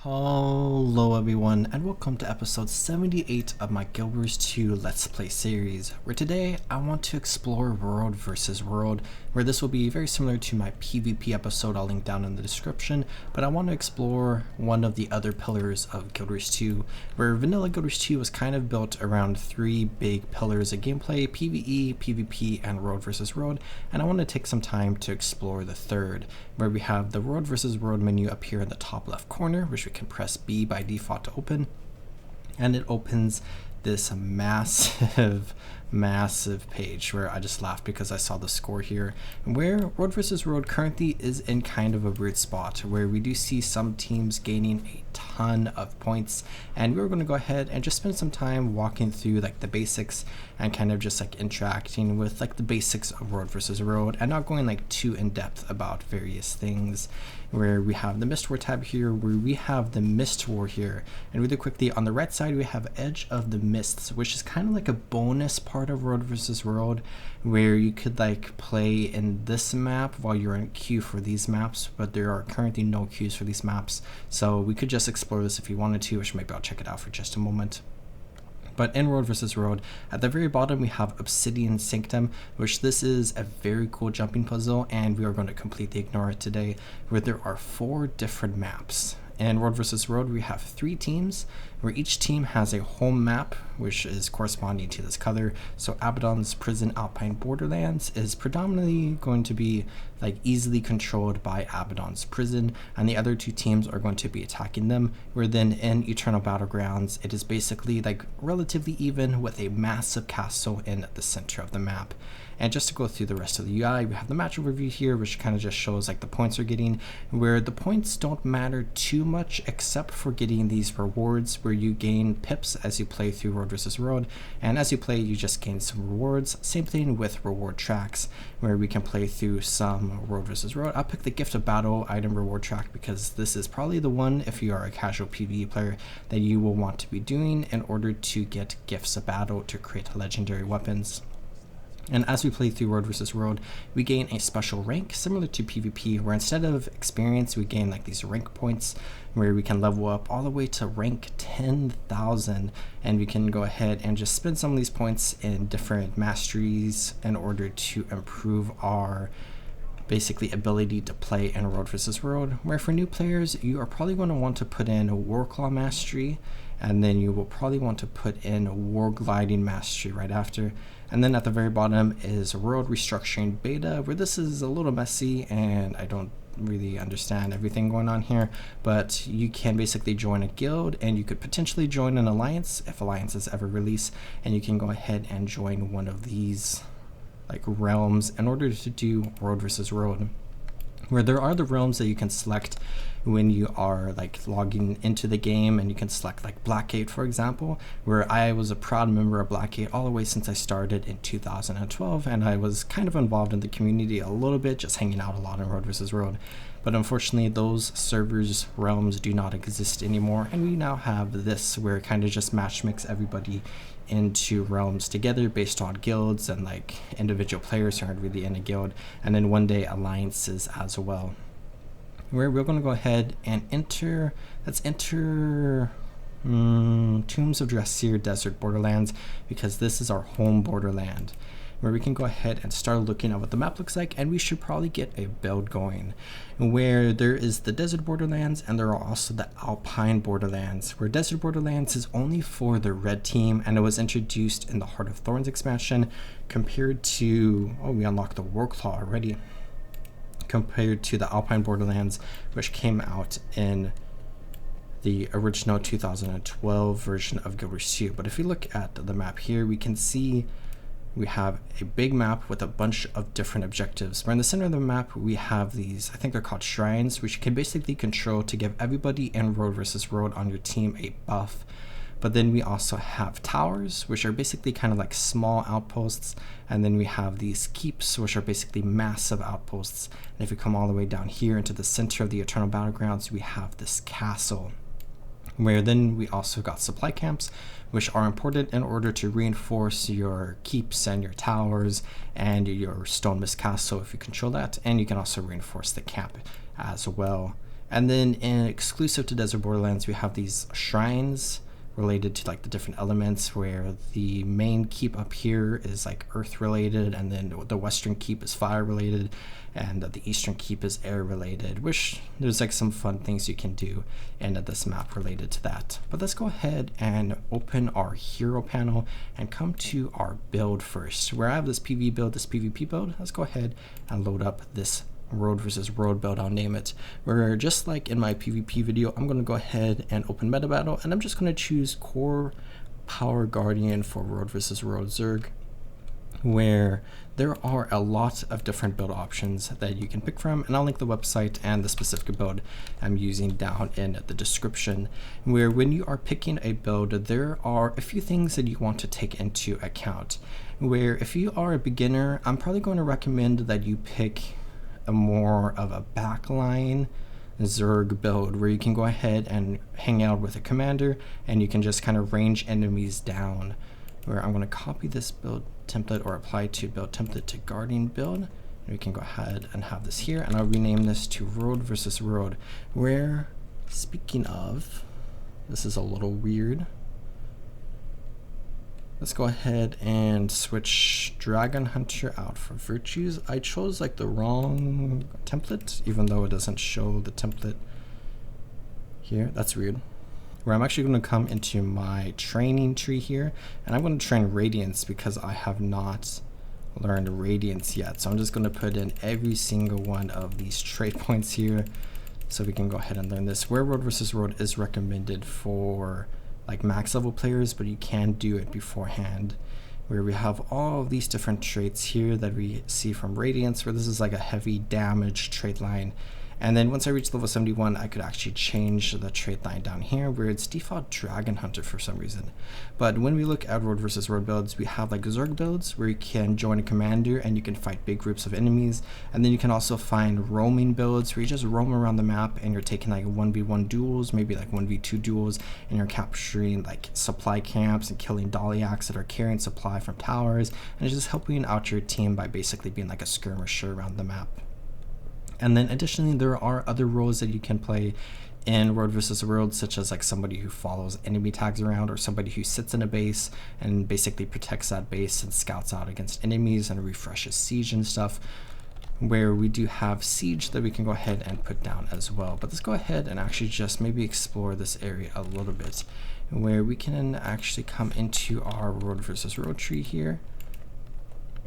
Hello everyone, and welcome to episode 78 of my Guild Wars 2 Let's Play series, where today I want to explore World vs. World, where this will be very similar to my PvP episode I'll link down in the description, but I want to explore one of the other pillars of Guild Wars 2, where vanilla Guild Wars 2 was kind of built around three big pillars of gameplay: PvE, PvP, and World vs. World, and I want to take some time to explore the third, where we have the World vs. World menu up here in the top left corner, which we can press B by default to open, and it opens this massive page where I just laughed because I saw the score here, where World vs. World currently is in kind of a weird spot where we do see some teams gaining a ton of points, and we're going to go ahead and just spend some time walking through like the basics and kind of just like interacting with like the basics of World vs. World and not going like too in depth about various things. Where we have the Mist War tab here, where we have the Mist War here, and really quickly on the right side we have Edge of the Mists, which is kind of like a bonus part of World vs. World, where you could like play in this map while you're in queue for these maps, but there are currently no queues for these maps, so we could just explore this if you wanted to, which maybe I'll check it out for just a moment. But in World vs. World, at the very bottom we have Obsidian Sanctum, which this is a very cool jumping puzzle, and we are going to completely ignore it today, where there are 4 different maps. In World vs. World, we have 3 teams, where each team has a home map, which is corresponding to this color. So Abaddon's Prison Alpine Borderlands is predominantly going to be like easily controlled by Abaddon's Prison, and the other 2 teams are going to be attacking them, where then in Eternal Battlegrounds, it is basically like relatively even with a massive castle in the center of the map. And just to go through the rest of the UI, we have the match overview here, which kind of just shows like the points we're getting, where the points don't matter too much except for getting these rewards where you gain pips as you play through World vs. World, and as you play you just gain some rewards. Same thing with reward tracks, where we can play through some World vs. World. I'll pick the Gift of Battle item reward track because this is probably the one, if you are a casual PvE player, that you will want to be doing in order to get Gifts of Battle to create legendary weapons. And as we play through World vs. World, we gain a special rank similar to PvP, where instead of experience, we gain like these rank points where we can level up all the way to rank 10,000, and we can go ahead and just spend some of these points in different masteries in order to improve our basically ability to play in World vs. World. Where for new players, you are probably going to want to put in a Warclaw mastery, and then you will probably want to put in War Gliding mastery right after. And then at the very bottom is World Restructuring Beta, where this is a little messy and I don't really understand everything going on here, but you can basically join a guild, and you could potentially join an alliance if alliances ever release, and you can go ahead and join one of these like realms in order to do World vs. World, where there are the realms that you can select when you are like logging into the game, and you can select like Blackgate, for example, where I was a proud member of Blackgate all the way since I started in 2012, and I was kind of involved in the community a little bit, just hanging out a lot in World vs. World. But unfortunately those servers realms do not exist anymore, and we now have this where it kind of just matchmakes everybody into realms together based on guilds and like individual players who aren't really in a guild, and then one day alliances as well. Where we're going to go ahead and enter Tombs of Dressir Desert Borderlands, because this is our home borderland, where we can go ahead and start looking at what the map looks like, and we should probably get a build going, where there is the Desert Borderlands and there are also the Alpine Borderlands, where Desert Borderlands is only for the red team, and it was introduced in the Heart of Thorns expansion, compared to, oh, we unlocked the Warclaw already, compared to the Alpine Borderlands, which came out in the original 2012 version of Guild Wars 2. But if you look at the map here, we can see we have a big map with a bunch of different objectives. Where in the center of the map we have these, I think they're called shrines, which you can basically control to give everybody in World vs. World on your team a buff. But then we also have towers, which are basically kind of like small outposts, and then we have these keeps, which are basically massive outposts. And if you come all the way down here into the center of the Eternal Battlegrounds, we have this castle, where then we also got supply camps, which are important in order to reinforce your keeps and your towers and your stone mist castle if you control that, and you can also reinforce the camp as well. And then exclusive to Desert Borderlands, we have these shrines related to like the different elements, where the main keep up here is like earth related, and then the western keep is fire related, and the eastern keep is air related, which there's like some fun things you can do in this map related to that. But let's go ahead and open our hero panel and come to our build first, where I have this PvP build, this PvP build. Let's go ahead and load up this world versus world build, I'll name it, where just like in my PvP video, I'm going to go ahead and open meta battle, and I'm just going to choose core power guardian for world versus world Zerg, where there are a lot of different build options that you can pick from, and I'll link the website and the specific build I'm using down in the description, where when you are picking a build, there are a few things that you want to take into account, where if you are a beginner, I'm probably going to recommend that you pick a more of a backline Zerg build, where you can go ahead and hang out with a commander and you can just kind of range enemies down. Where I'm going to copy this build template, or apply to build template to guardian build, and we can go ahead and have this here, and I'll rename this to world versus world, where, speaking of, this is a little weird. Let's go ahead and switch Dragon Hunter out for Virtues. I chose like the wrong template, even though it doesn't show the template here. That's weird. Where I'm actually going to come into my training tree here, and I'm going to train Radiance because I have not learned Radiance yet. So I'm just going to put in every single one of these trait points here so we can go ahead and learn this. Where world versus world is recommended for like max level players, but you can do it beforehand, where we have all of these different traits here that we see from Radiance, where this is like a heavy damage trait line. And then once I reach level 71, I could actually change the trait line down here, where it's default Dragon Hunter for some reason. But when we look at world versus world builds, we have like Zerg builds, where you can join a commander and you can fight big groups of enemies. And then you can also find roaming builds, where you just roam around the map and you're taking like 1v1 duels, maybe like 1v2 duels, and you're capturing like supply camps and killing Daliacs that are carrying supply from towers, and it's just helping out your team by basically being like a skirmisher around the map. And then additionally, there are other roles that you can play in world versus world, such as like somebody who follows enemy tags around, or somebody who sits in a base and basically protects that base and scouts out against enemies and refreshes siege and stuff, where we do have siege that we can go ahead and put down as well. But let's go ahead and actually just maybe explore this area a little bit, where we can actually come into our world versus world tree here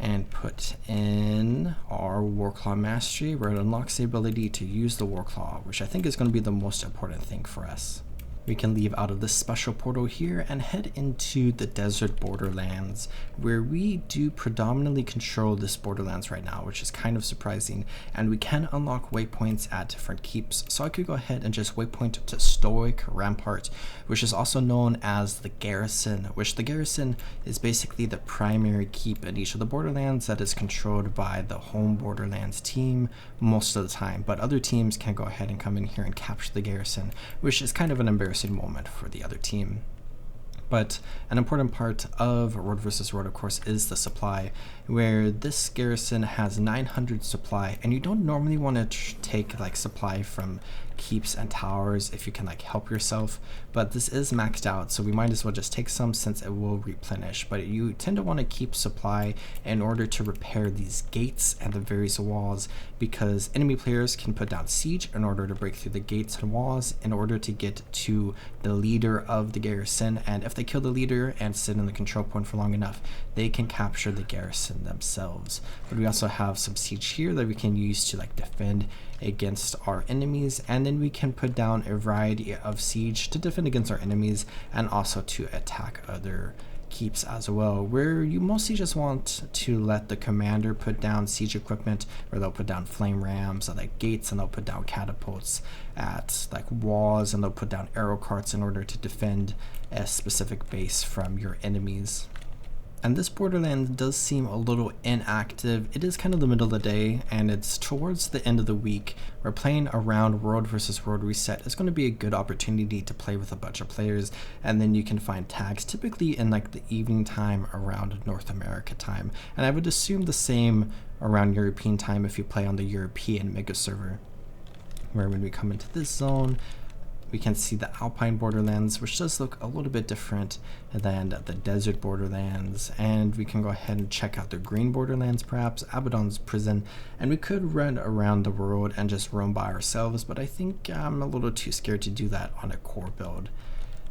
and put in our Warclaw Mastery, where it unlocks the ability to use the Warclaw, which I think is going to be the most important thing for us. We can leave out of this special portal here and head into the Desert Borderlands, where we do predominantly control this Borderlands right now, which is kind of surprising, and we can unlock waypoints at different keeps. So I could go ahead and just waypoint to Stoic Rampart, which is also known as the Garrison, which the Garrison is basically the primary keep in each of the Borderlands that is controlled by the home Borderlands team most of the time, but other teams can go ahead and come in here and capture the Garrison, which is kind of an embarrassing moment for the other team. But an important part of world versus world, of course, is the supply, where this garrison has 900 supply, and you don't normally want to take like supply from keeps and towers if you can like help yourself, but this is maxed out, so we might as well just take some since it will replenish. But you tend to want to keep supply in order to repair these gates and the various walls, because enemy players can put down siege in order to break through the gates and walls in order to get to the leader of the garrison, and if they kill the leader and sit in the control point for long enough, they can capture the garrison themselves. But we also have some siege here that we can use to like defend against our enemies, and then we can put down a variety of siege to defend against our enemies and also to attack other keeps as well, where you mostly just want to let the commander put down siege equipment, where they'll put down flame rams at like gates, and they'll put down catapults at like walls, and they'll put down arrow carts in order to defend a specific base from your enemies. And this Borderlands does seem a little inactive. It is kind of the middle of the day, and it's towards the end of the week, where playing around World versus World Reset is going to be a good opportunity to play with a bunch of players, and then you can find tags typically in like the evening time around North America time. And I would assume the same around European time if you play on the European mega server. where when we come into this zone, we can see the Alpine Borderlands, which does look a little bit different than the Desert Borderlands, and we can go ahead and check out the Green Borderlands, perhaps, Abaddon's Prison, and we could run around the world and just roam by ourselves, but I think I'm a little too scared to do that on a core build.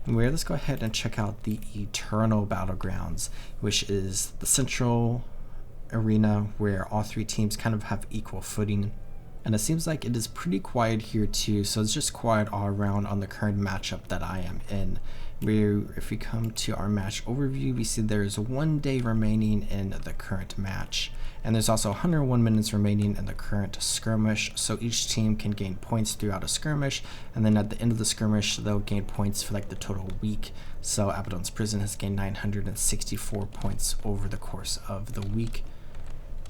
Where let's go ahead and check out the Eternal Battlegrounds, which is the central arena where all three teams kind of have equal footing. And it seems like it is pretty quiet here too, so it's just quiet all around on the current matchup that I am in. Where if we come to our match overview, we see there's 1 day remaining in the current match. And there's also 101 minutes remaining in the current skirmish, so each team can gain points throughout a skirmish, and then at the end of the skirmish, they'll gain points for like the total week. So Abaddon's Prison has gained 964 points over the course of the week,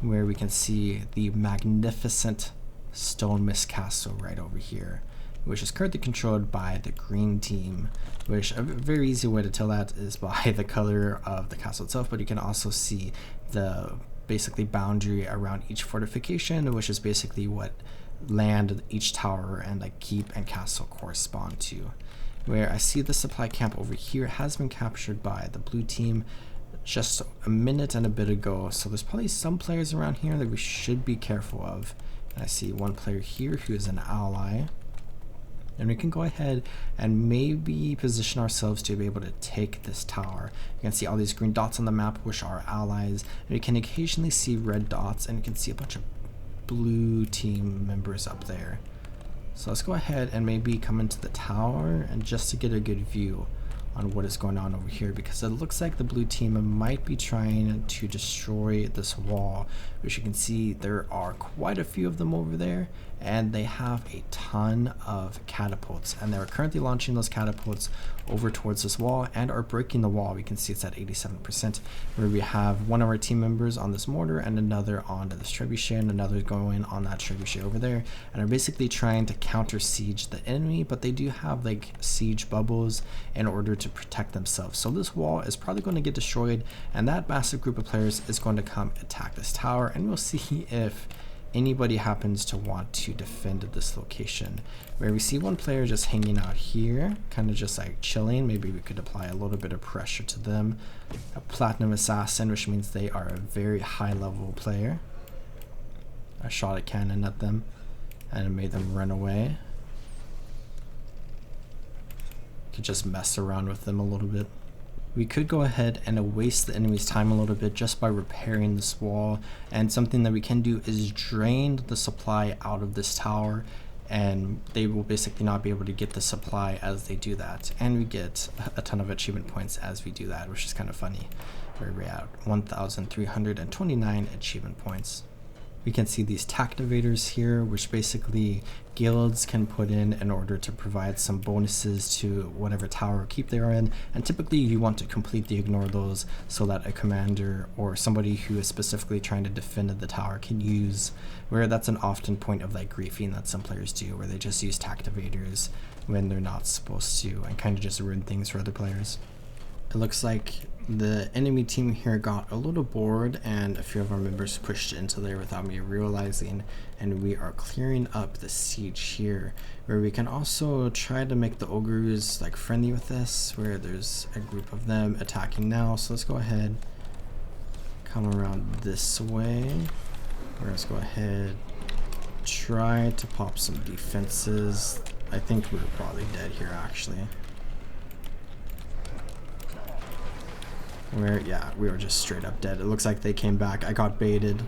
where we can see the magnificent Stone Mist Castle right over here, which is currently controlled by the green team, which a very easy way to tell that is by the color of the castle itself, but you can also see the basically boundary around each fortification, which is basically what land each tower and like keep and castle correspond to. Where I see the supply camp over here has been captured by the blue team just a minute and a bit ago, so there's probably some players around here that we should be careful of. I see one player here who is an ally, and we can go ahead and maybe position ourselves to be able to take this tower. You can see all these green dots on the map, which are allies, and you can occasionally see red dots, and you can see a bunch of blue team members up there. So let's go ahead and maybe come into the tower, and just to get a good view on what is going on over here, because it looks like the blue team might be trying to destroy this wall, which you can see there are quite a few of them over there, and they have a ton of catapults, and they're currently launching those catapults over towards this wall and are breaking the wall. We can see it's at 87%, where we have one of our team members on this mortar and another on this trebuchet and another going on that trebuchet over there, and are basically trying to counter siege the enemy, but they do have like siege bubbles in order to protect themselves. So this wall is probably going to get destroyed, and that massive group of players is going to come attack this tower, and we'll see if anybody happens to want to defend this location. Where we see one player just hanging out here, kind of just like chilling. Maybe we could apply a little bit of pressure to them. A platinum assassin, which means they are a very high level player. I shot a cannon at them and it made them run away. Could just mess around with them a little bit. We could go ahead and waste the enemy's time a little bit just by repairing this wall, and something that we can do is drain the supply out of this tower, and they will basically not be able to get the supply as they do that, and we get a ton of achievement points as we do that, which is kind of funny. We're at 1,329 achievement points. We can see these tactivators here, which basically guilds can put in order to provide some bonuses to whatever tower or keep they are in, and typically you want to completely ignore those so that a commander or somebody who is specifically trying to defend the tower can use, where that's an often point of like griefing that some players do, where they just use tactivators when they're not supposed to and kind of just ruin things for other players. It looks like the enemy team here got a little bored and a few of our members pushed into there without me realizing, and we are clearing up the siege here, where we can also try to make the ogres like friendly with us, where there's a group of them attacking now. So let's go ahead, come around this way, let's go ahead, try to pop some defenses. I think we're probably dead here actually. Yeah, we were just straight up dead. It looks like they came back. I got baited.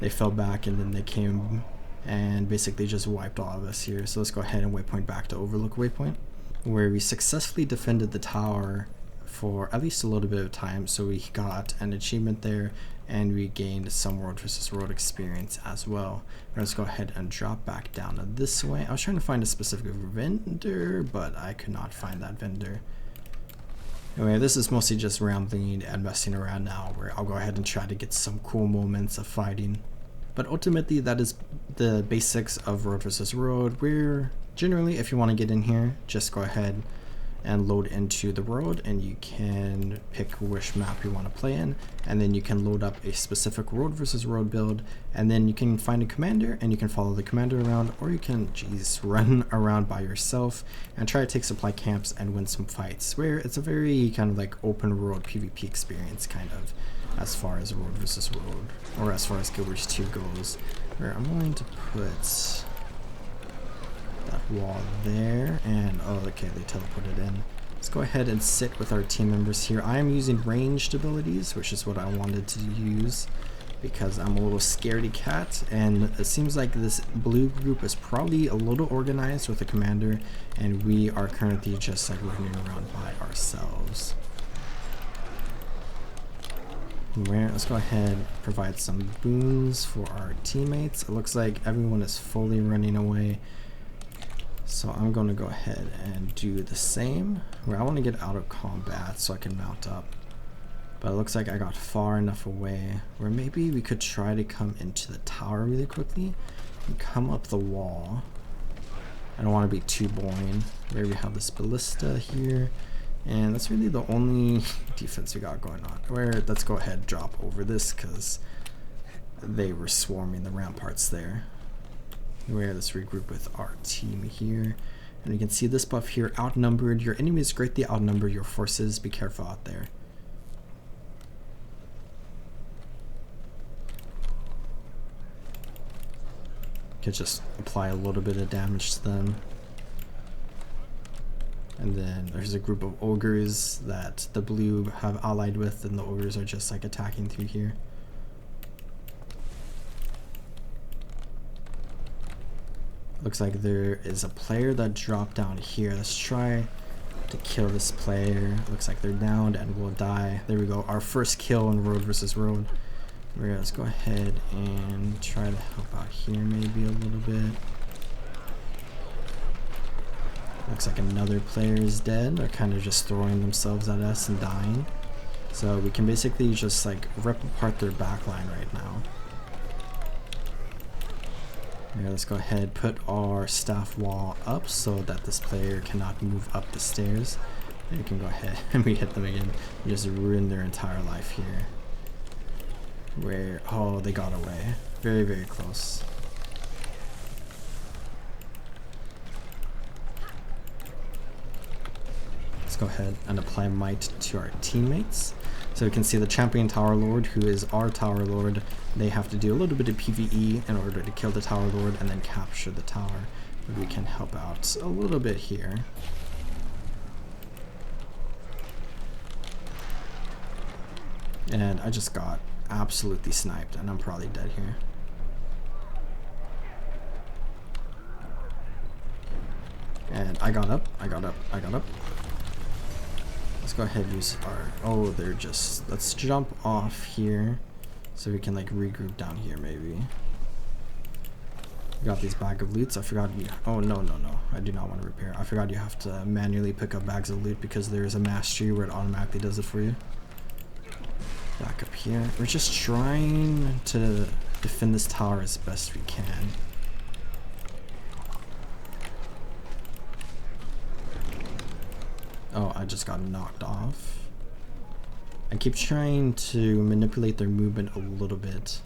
They fell back and then they came and basically just wiped all of us here. So let's go ahead and waypoint back to Overlook Waypoint, where we successfully defended the tower for at least a little bit of time. So we got an achievement there and we gained some World vs. World experience as well. Let's go ahead and drop back down this way. I was trying to find a specific vendor, but I could not find that vendor. Anyway, this is mostly just rambling and messing around now, where I'll go ahead and try to get some cool moments of fighting. But ultimately, that is the basics of World vs. World, where generally, if you want to get in here, just go ahead and load into the world, and you can pick which map you want to play in, and then you can load up a specific world versus world build, and then you can find a commander and you can follow the commander around, or you can run around by yourself and try to take supply camps and win some fights, where it's a very kind of like open world PvP experience kind of, as far as world versus world, or as far as Guild Wars 2 goes, where I'm going to put that wall there, and oh, okay, they teleported in. Let's go ahead and sit with our team members here. I am using ranged abilities, which is what I wanted to use because I'm a little scaredy cat, and it seems like this blue group is probably a little organized with a commander, and we are currently just like running around by ourselves. Let's go ahead and provide some boons for our teammates. It looks like everyone is fully running away. So I'm going to go ahead and do the same, where I want to get out of combat so I can mount up. But it looks like I got far enough away where maybe we could try to come into the tower really quickly and come up the wall. I don't want to be too boring. Where we have this ballista here, and that's really the only defense we got going on. Where let's go ahead and drop over this because they were swarming the ramparts there. Where let's regroup with our team here, and you can see this buff here, outnumbered. Your enemies greatly outnumber your forces. Be careful out there. Could just apply a little bit of damage to them. And then there's a group of ogres that the blue have allied with, and the ogres are just like attacking through here. Looks like there is a player that dropped down here. Let's try to kill this player. Looks like they're downed and will die. There we go. Our first kill in road versus road. Let's go ahead and try to help out here maybe a little bit. Looks like another player is dead. They're kind of just throwing themselves at us and dying. So we can basically just like rip apart their backline right now. Yeah, let's go ahead, put our staff wall up so that this player cannot move up the stairs. And you can go ahead and we hit them again. We just ruined their entire life here. Where, oh, they got away. Very, very close. Let's go ahead and apply might to our teammates. So we can see the champion tower lord, who is our tower lord. They have to do a little bit of PvE in order to kill the tower lord and then capture the tower. But we can help out a little bit here. And I just got absolutely sniped, and I'm probably dead here. And I got up. Let's go ahead and use our, oh, they're just, let's jump off here so we can like regroup down here maybe. We got these bag of loots. I forgot you, oh no, I do not want to repair. I forgot you have to manually pick up bags of loot because there's a mastery where it automatically does it for you. Back up here. We're just trying to defend this tower as best we can. Oh, I just got knocked off. I keep trying to manipulate their movement a little bit.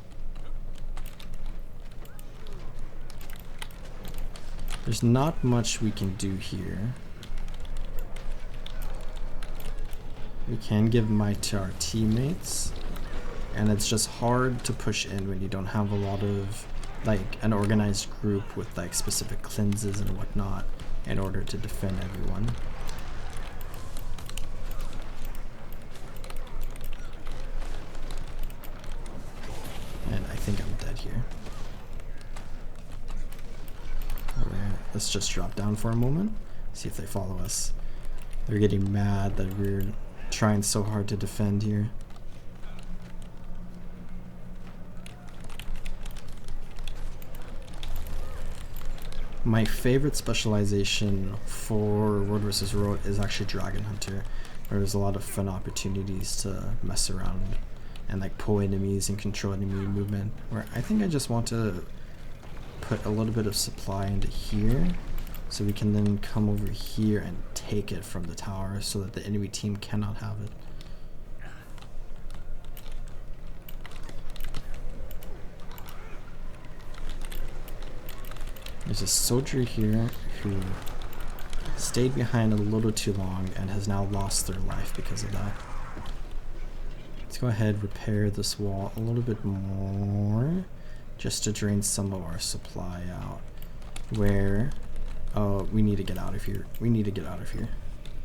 There's not much we can do here. We can give might to our teammates, and it's just hard to push in when you don't have a lot of like an organized group with like specific cleanses and whatnot in order to defend everyone. And I think I'm dead here. Alright, let's just drop down for a moment, see if they follow us. They're getting mad that we're trying so hard to defend here. My favorite specialization for World vs. World is actually Dragon Hunter, where there's a lot of fun opportunities to mess around and like pull enemies and control enemy movement, where I think I just want to put a little bit of supply into here so we can then come over here and take it from the tower so that the enemy team cannot have it. There's a soldier here who stayed behind a little too long and has now lost their life because of that. Let's go ahead, repair this wall a little bit more just to drain some of our supply out. Where, oh, we need to get out of here. We need to get out of here.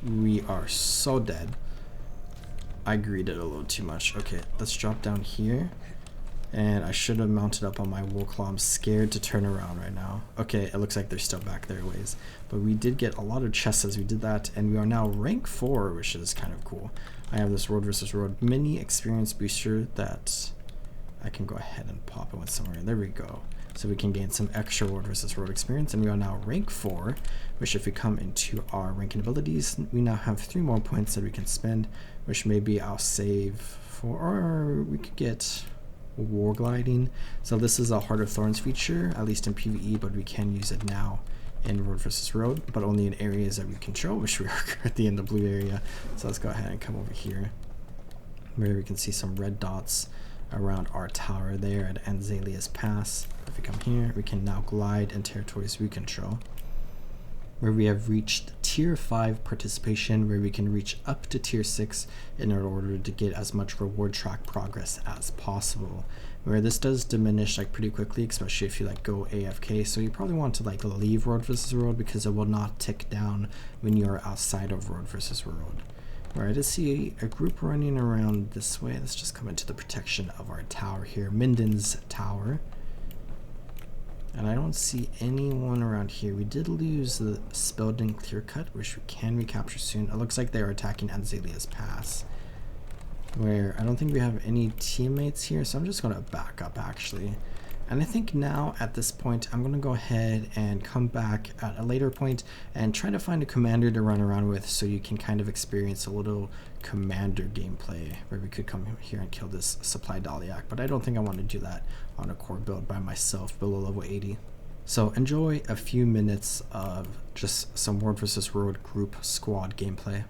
We are so dead. I greeted a little too much. Okay, let's drop down here. And I should have mounted up on my wool claw. I'm scared to turn around right now. Okay, it looks like they're still back their ways. But we did get a lot of chests as we did that, and we are now rank 4, which is kind of cool. I have this Road vs. Road mini experience booster that I can go ahead and pop it with somewhere. There we go. So we can gain some extra Road vs. Road experience, and we are now rank 4, which if we come into our ranking abilities, we now have 3 more points that we can spend, which maybe I'll save for, or we could get war gliding. So this is a Heart of Thorns feature, at least in PvE, but we can use it now in Road vs. Road, but only in areas that we control, which we are currently in the blue area. So let's go ahead and come over here where we can see some red dots around our tower there at Anzalia's Pass. If we come here, we can now glide in territories we control, where we have reached tier 5 participation, where we can reach up to tier 6 in order to get as much reward track progress as possible. Where this does diminish like pretty quickly, especially if you like go AFK, so you probably want to like leave Road vs. Road because it will not tick down when you are outside of Road vs. Road. Where I did see a group running around this way. Let's just come into the protection of our tower here, Minden's Tower. And I don't see anyone around here. We did lose the Spelden Clear Cut, which we can recapture soon. It looks like they are attacking Anzalia's Pass, where I don't think we have any teammates here, so I'm just going to back up actually. And I think now at this point I'm going to go ahead and come back at a later point and try to find a commander to run around with, so you can kind of experience a little commander gameplay where we could come here and kill this supply Daliak. But I don't think I want to do that on a core build by myself below level 80. So enjoy a few minutes of just some Road vs. Road group squad gameplay.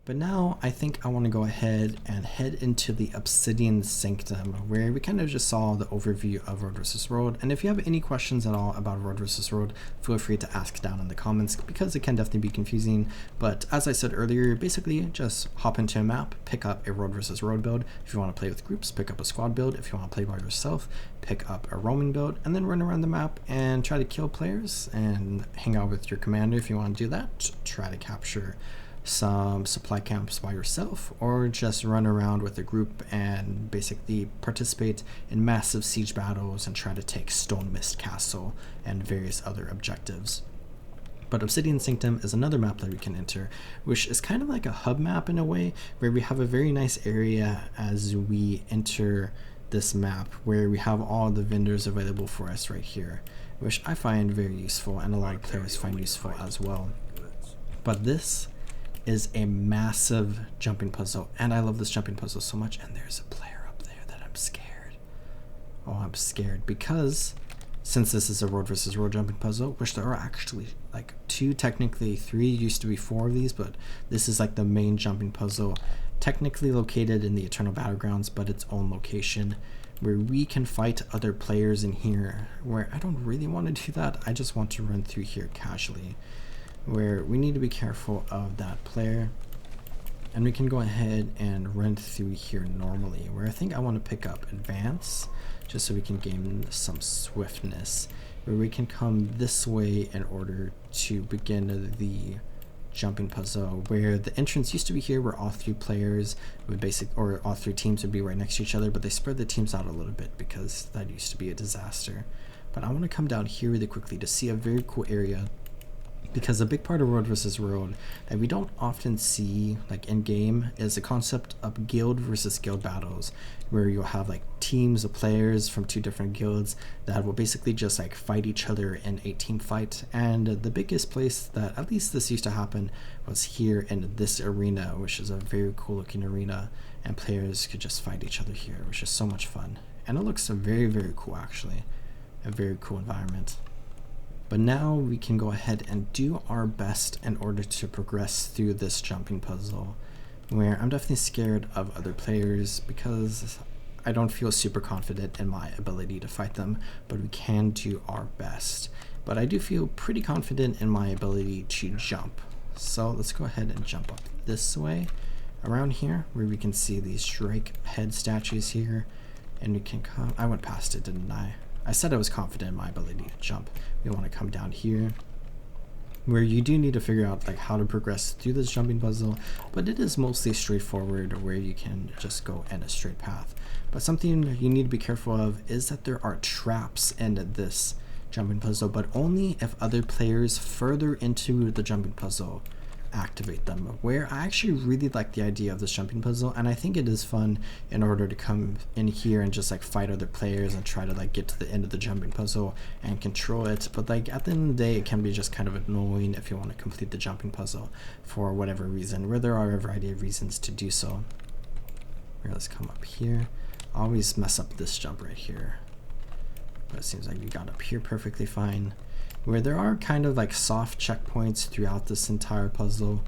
But now I think I want to go ahead and head into the Obsidian Sanctum, where we kind of just saw the overview of Road vs. Road. And if you have any questions at all about Road vs. Road, feel free to ask down in the comments, because it can definitely be confusing. But as I said earlier, basically just hop into a map, pick up a Road vs. Road build. If you want to play with groups, pick up a squad build. If you want to play by yourself, pick up a roaming build, and then run around the map and try to kill players and hang out with your commander if you want to do that. Try to capture some supply camps by yourself, or just run around with a group and basically participate in massive siege battles and try to take Stone Mist Castle and various other objectives. But Obsidian Sanctum is another map that we can enter, which is kind of like a hub map in a way, where we have a very nice area as we enter this map, where we have all the vendors available for us right here, which I find very useful and a lot of players find useful as well. But this is a massive jumping puzzle, and I love this jumping puzzle so much. And there's a player up there that I'm scared. Oh, I'm scared because since this is a Road vs. Road jumping puzzle, which there are actually like 2, technically 3, used to be 4 of these, but this is like the main jumping puzzle, technically located in the Eternal Battlegrounds, but its own location, where we can fight other players in here, where I don't really want to do that. I just want to run through here casually, where we need to be careful of that player, and we can go ahead and run through here normally, where I think I want to pick up advance just so we can gain some swiftness, where we can come this way in order to begin the jumping puzzle, where the entrance used to be here, where all 3 players would or all 3 teams would be right next to each other, but they spread the teams out a little bit because that used to be a disaster. But I want to come down here really quickly to see a very cool area, because a big part of Road vs. Road that we don't often see like in game is the concept of guild versus guild battles, where you'll have like teams of players from 2 different guilds that will basically just like fight each other in a team fight. And the biggest place that at least this used to happen was here in this arena, which is a very cool looking arena, and players could just fight each other here, which is so much fun, and it looks very, very cool actually. A very cool environment. But now we can go ahead and do our best in order to progress through this jumping puzzle, where I'm definitely scared of other players because I don't feel super confident in my ability to fight them, but we can do our best. But I do feel pretty confident in my ability to jump. So let's go ahead and jump up this way around here, where we can see these Drake head statues here, and we can come. I went past it, didn't I? I said I was confident in my ability to jump. We want to come down here, where you do need to figure out like how to progress through this jumping puzzle, but it is mostly straightforward, where you can just go in a straight path. But something you need to be careful of is that there are traps in this jumping puzzle, but only if other players further into the jumping puzzle activate them, where I actually really like the idea of this jumping puzzle, and I think it is fun in order to come in here and just like fight other players and try to like get to the end of the jumping puzzle and control it. But like at the end of the day, it can be just kind of annoying if you want to complete the jumping puzzle for whatever reason, where there are a variety of reasons to do so. Here, let's come up here. I always mess up this jump right here, but it seems like we got up here perfectly fine, where there are kind of like soft checkpoints throughout this entire puzzle,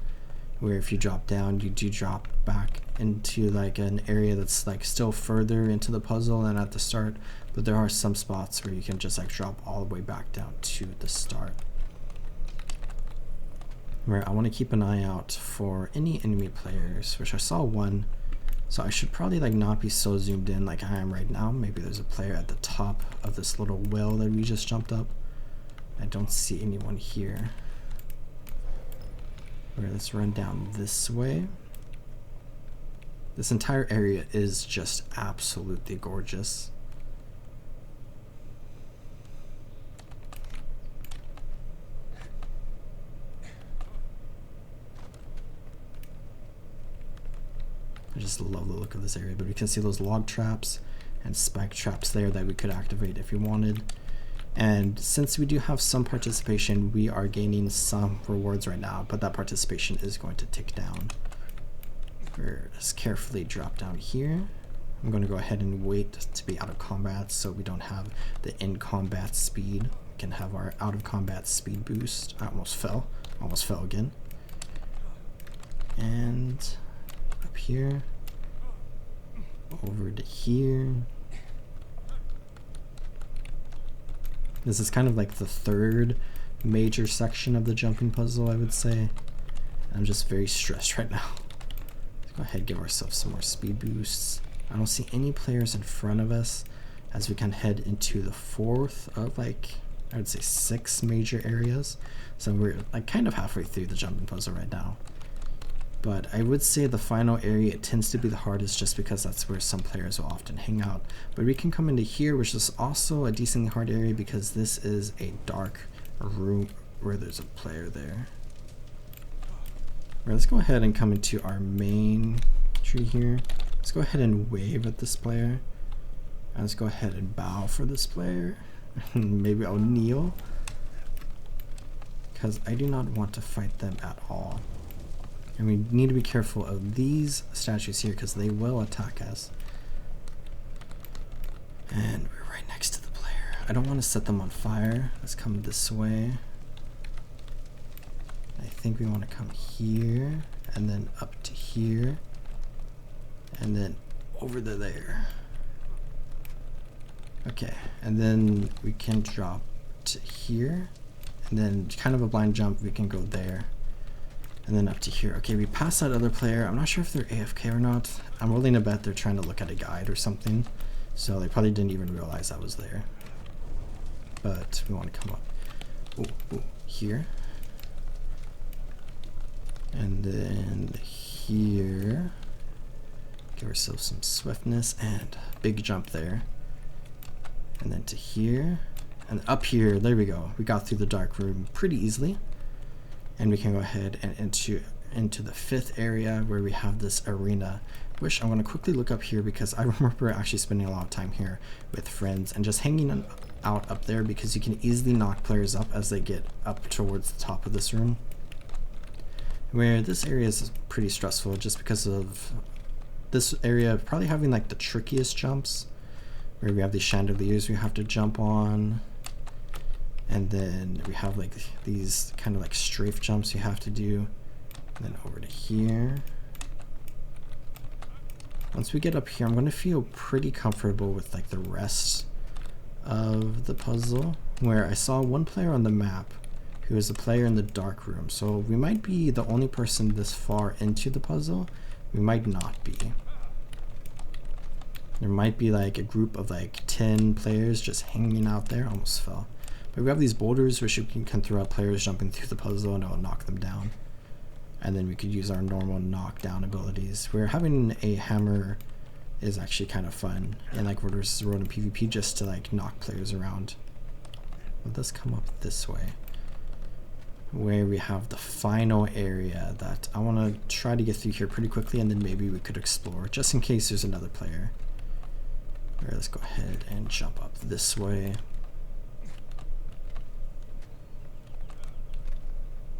where if you drop down, you do drop back into like an area that's like still further into the puzzle than at the start, but there are some spots where you can just like drop all the way back down to the start, where I want to keep an eye out for any enemy players, which I saw one, so I should probably like not be so zoomed in like I am right now. Maybe there's a player at the top of this little well that we just jumped up. I don't see anyone here. Alright, let's run down this way. This entire area is just absolutely gorgeous. I just love the look of this area, but we can see those log traps and spike traps there that we could activate if we wanted. And since we do have some participation, we are gaining some rewards right now, but that participation is going to tick down. We're just carefully drop down here. I'm going to go ahead and wait to be out of combat so we don't have the in combat speed. We can have our out of combat speed boost. I almost fell again. And up here, over to here. This is kind of like the third major section of the jumping puzzle, I would say. I'm just very stressed right now. Let's go ahead and give ourselves some more speed boosts. I don't see any players in front of us as we can head into the fourth of like, I would say 6 major areas. So we're like kind of halfway through the jumping puzzle right now. But I would say the final area, it tends to be the hardest just because that's where some players will often hang out. But we can come into here, which is also a decently hard area because this is a dark room where there's a player there. All right, let's go ahead and come into our main tree here. Let's go ahead and wave at this player. And let's go ahead and bow for this player. Maybe I'll kneel, because I do not want to fight them at all. And we need to be careful of these statues here because they will attack us. And we're right next to the player. I don't want to set them on fire. Let's come this way. I think we want to come here and then up to here and then over to there. Okay, and then we can drop to here and then kind of a blind jump, we can go there. And then up to here. Okay, we passed that other player. I'm not sure if they're AFK or not. I'm willing to bet they're trying to look at a guide or something. So they probably didn't even realize I was there. But we want to come up here. And then here. Give ourselves some swiftness and big jump there. And then to here. And up here, there we go. We got through the dark room pretty easily. And we can go ahead and into the 5th area where we have this arena, which I'm going to quickly look up here because I remember actually spending a lot of time here with friends and just hanging out up there because you can easily knock players up as they get up towards the top of this room. Where this area is pretty stressful just because of this area probably having like the trickiest jumps, where we have these chandeliers we have to jump on. And then we have like these kind of like strafe jumps you have to do. And then over to here. Once we get up here, I'm going to feel pretty comfortable with like the rest of the puzzle. Where I saw one player on the map who is a player in the dark room. So we might be the only person this far into the puzzle. We might not be. There might be like a group of like 10 players just hanging out there. Almost fell. But we have these boulders which you can throw out players jumping through the puzzle and it'll knock them down. And then we could use our normal knockdown abilities, where having a hammer is actually kind of fun in like World vs. World and PvP just to like knock players around. Let us come up this way, where we have the final area that I want to try to get through here pretty quickly, and then maybe we could explore just in case there's another player. Alright, let's go ahead and jump up this way.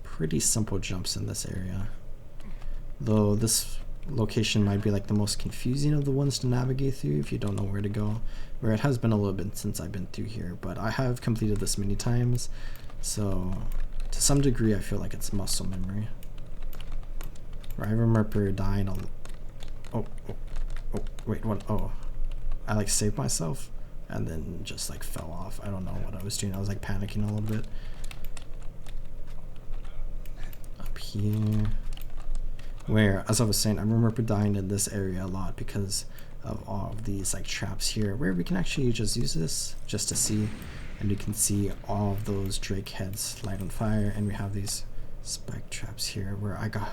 Pretty simple jumps in this area, though this location might be like the most confusing of the ones to navigate through if you don't know where to go, where it has been a little bit since I've been through here, but I have completed this many times, so to some degree I feel like it's muscle memory. Where I remember dying wait, what? Oh, I like saved myself and then just like fell off. I don't know what I was doing. I was like panicking a little bit. Here, where, as I was saying, I remember dying in this area a lot because of all of these like traps here, where we can actually just use this just to see, and you can see all of those drake heads light on fire, and we have these spike traps here where I got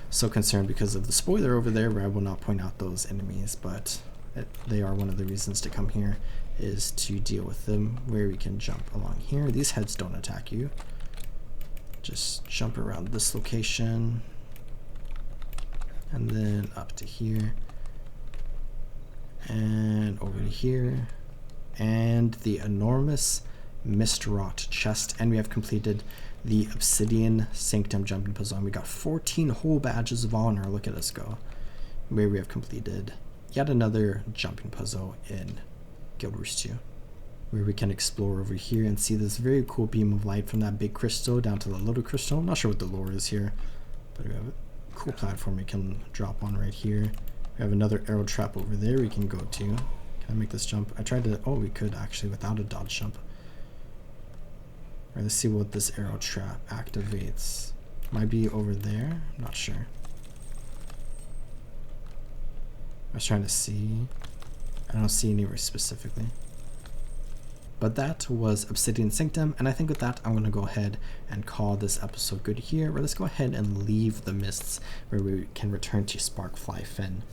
so concerned because of the spoiler over there, where I will not point out those enemies, but they are one of the reasons to come here, is to deal with them, where we can jump along here. These heads don't attack you. Just jump around this location and then up to here and over to here, and the enormous mist wrought chest, and we have completed the Obsidian Sanctum jumping puzzle, and we got 14 whole badges of honor. Look at us go, where we have completed yet another jumping puzzle in Guild Wars 2. Where we can explore over here and see this very cool beam of light from that big crystal down to the little crystal. I'm not sure what the lore is here, but we have it. cool platform we can drop on right here. We have another arrow trap over there we can go to. Can I make this jump? I tried to, oh, we could actually without a dodge jump. All right, let's see what this arrow trap activates. Might be over there, I'm not sure. I was trying to see. I don't see anywhere specifically. But that was Obsidian Sanctum, and I think with that I'm going to go ahead and call this episode good here, or let's go ahead and leave the mists where we can return to Sparkfly Fen.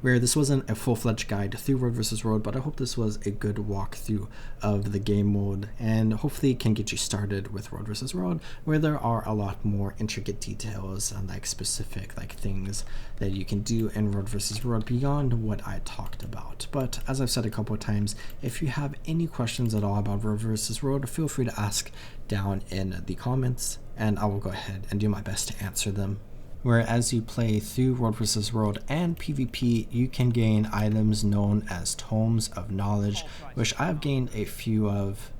Where this wasn't a full-fledged guide through Road vs. Road, but I hope this was a good walkthrough of the game mode, and hopefully can get you started with Road vs. Road, where there are a lot more intricate details and like specific things that you can do in Road vs. Road beyond what I talked about. But as I've said a couple of times, if you have any questions at all about Road vs. Road, feel free to ask down in the comments, and I will go ahead and do my best to answer them. Where as you play through Road vs. Road and PvP, you can gain items known as Tomes of Knowledge, which I've gained a few of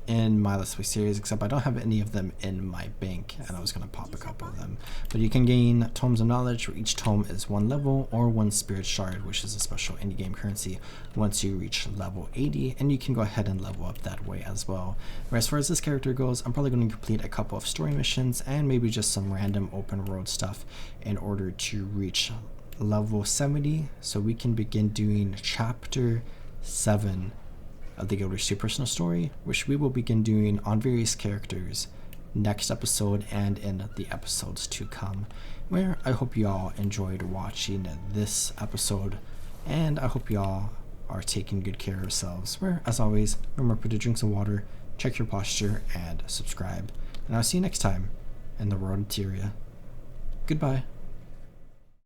in my Let's Play series, except I don't have any of them in my bank, and I was going to pop a couple of them. But you can gain Tomes of Knowledge, where each tome is 1 level, or 1 Spirit Shard, which is a special indie-game currency once you reach level 80, and you can go ahead and level up that way as well. Where as far as this character goes, I'm probably going to complete a couple of story missions, and maybe just some random open world stuff in order to reach level 70, so we can begin doing Chapter 7 of the Guild Wars 2 personal story, which we will begin doing on various characters next episode and in the episodes to come, where I hope y'all enjoyed watching this episode, and I hope y'all are taking good care of yourselves, where as always, remember to drink some water, check your posture, and subscribe, and I'll see you next time in the Road Interior. Goodbye.